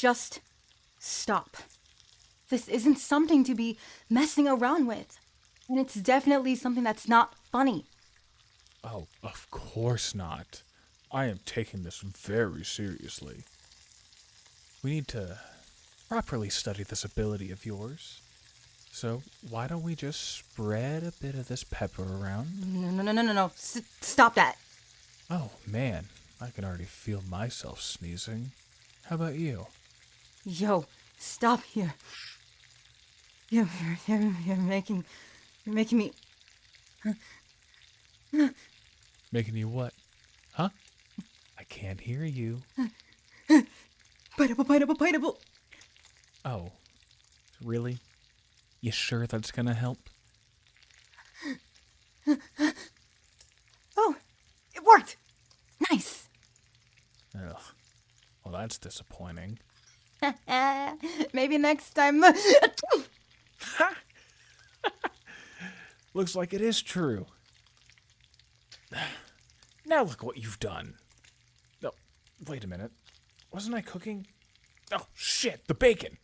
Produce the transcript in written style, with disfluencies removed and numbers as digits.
Just stop. This isn't something to be messing around with. And it's definitely something that's not funny. Oh, of course not. I am taking this very seriously. We need to properly study this ability of yours. So, why don't we just spread a bit of this pepper around? No. Stop that. Oh, man, I can already feel myself sneezing. How about you? Yo, stop here. You're making me. Making you what? Huh? I can't hear you. Pineapple. Oh, really? You sure that's gonna help? Oh, it worked. Nice. Ugh. Well, that's disappointing. Maybe next time. Looks like it is true. Now look what you've done. No, wait a minute. Wasn't I cooking? Oh, shit, the bacon.